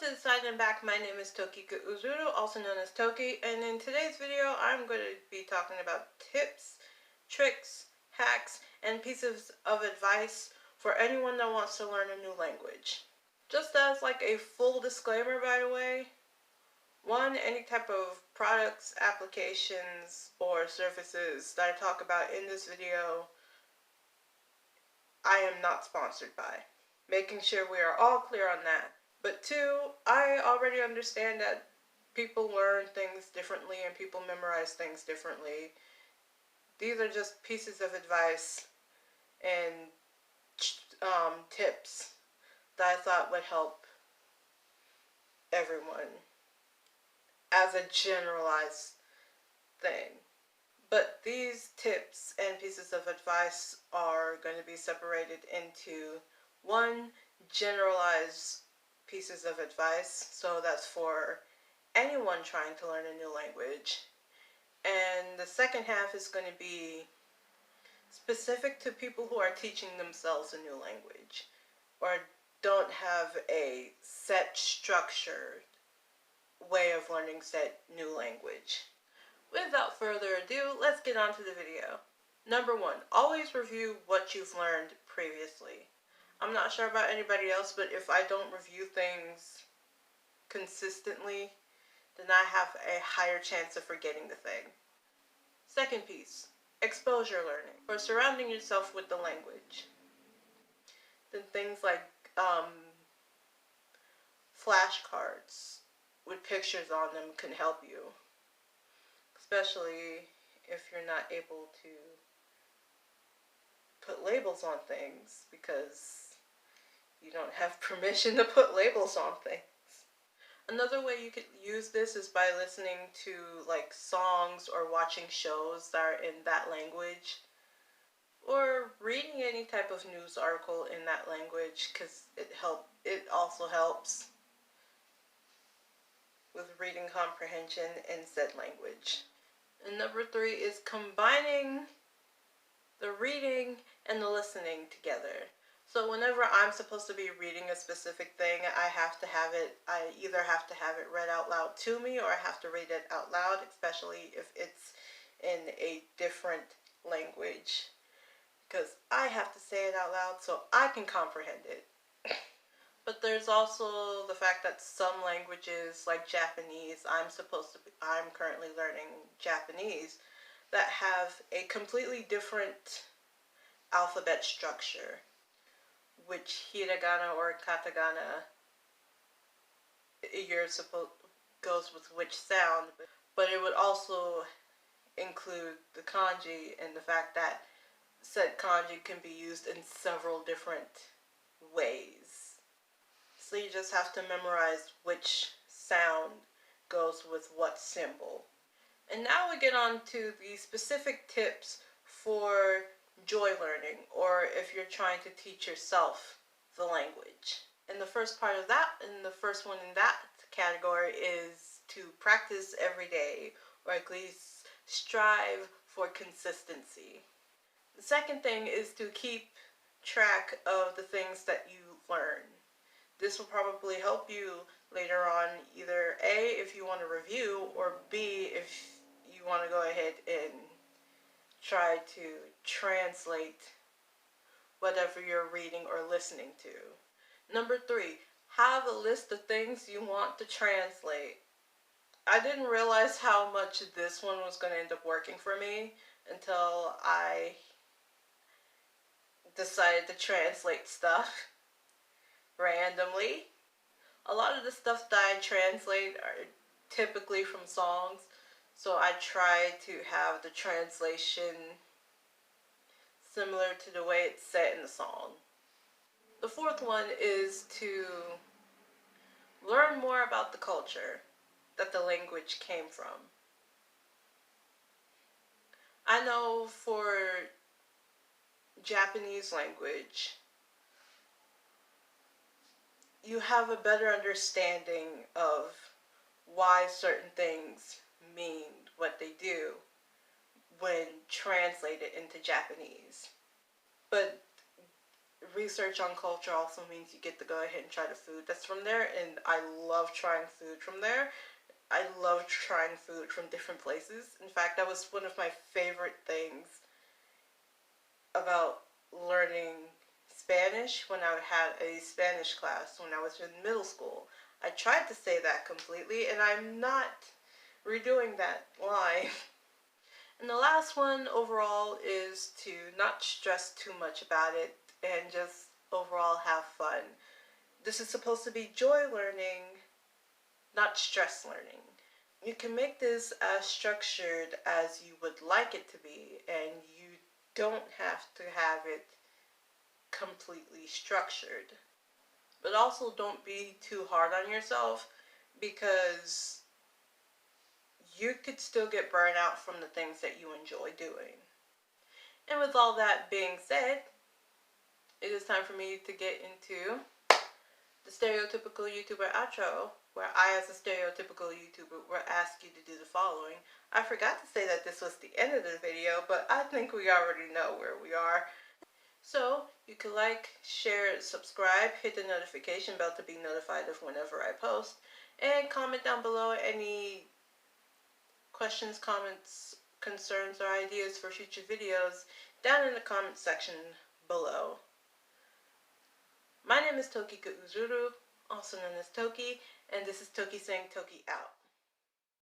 to the side and back, my name is Tokika Uzuru, also known as Toki, and in today's video I'm going to be talking about tips, tricks, hacks, and pieces of advice for anyone that wants to learn a new language. Just as like a full disclaimer, by the way, any type of products, applications, or services that I talk about in this video, I am not sponsored by. Making sure we are all clear on that. But two, I already understand that people learn things differently and people memorize things differently. These are just pieces of advice and tips that I thought would help everyone as a generalized thing. But these tips and pieces of advice are going to be separated into one, generalized pieces of advice, so that's for anyone trying to learn a new language, and the second half is going to be specific to people who are teaching themselves a new language or don't have a set structured way of learning said new language. Without further ado, let's get on to the video. Number one, always review what you've learned previously. I'm not sure about anybody else, but if I don't review things consistently, then I have a higher chance of forgetting the thing. Second piece, exposure learning, or surrounding yourself with the language. Then things like flashcards with pictures on them can help you, especially if you're not able to put labels on things because you don't have permission to put labels on things. Another way you could use this is by listening to like songs or watching shows that are in that language, or reading any type of news article in that language, because it also helps with reading comprehension in said language. And number three is combining the reading and the listening together. So whenever I'm supposed to be reading a specific thing, I either have to have it read out loud to me, or I have to read it out loud, especially if it's in a different language, because I have to say it out loud so I can comprehend it. But there's also the fact that some languages, like Japanese, I'm currently learning Japanese, that have a completely different alphabet structure, which hiragana or katakana goes with which sound, but it would also include the kanji and the fact that said kanji can be used in several different ways. So you just have to memorize which sound goes with what symbol. And now we get on to the specific tips for joy learning, or if you're trying to teach yourself the language. And the first one in that category is to practice every day, or at least strive for consistency. The second thing is to keep track of the things that you learn. This will probably help you later on, either A, if you want to review, or B, if you want to go ahead and try to translate whatever you're reading or listening to. Number three, have a list of things you want to translate. I didn't realize how much this one was going to end up working for me until I decided to translate stuff randomly. A lot of the stuff that I translate are typically from songs, so I try to have the translation similar to the way it's set in the song. The fourth one is to learn more about the culture that the language came from. I know for Japanese language, you have a better understanding of why certain things mean what they do when translated into Japanese. But research on culture also means you get to go ahead and try the food that's from there, and I love trying food from there. I love trying food from different places. In fact, that was one of my favorite things about learning Spanish when I had a Spanish class when I was in middle school. I tried to say that completely, and I'm not redoing that line. And the last one overall is to not stress too much about it and just overall have fun. This is supposed to be joy learning, not stress learning. You can make this as structured as you would like it to be, and you don't have to have it completely structured. But also don't be too hard on yourself, because you could still get burnt out from the things that you enjoy doing. And with all that being said, it is time for me to get into the stereotypical YouTuber outro, where I, as a stereotypical YouTuber, will ask you to do the following. I forgot to say that this was the end of the video, but I think we already know where we are. So, you can like, share, subscribe, hit the notification bell to be notified of whenever I post, and comment down below any questions, comments, concerns, or ideas for future videos down in the comment section below. My name is Toki Uzuru, also known as Toki, and this is Toki saying Toki out.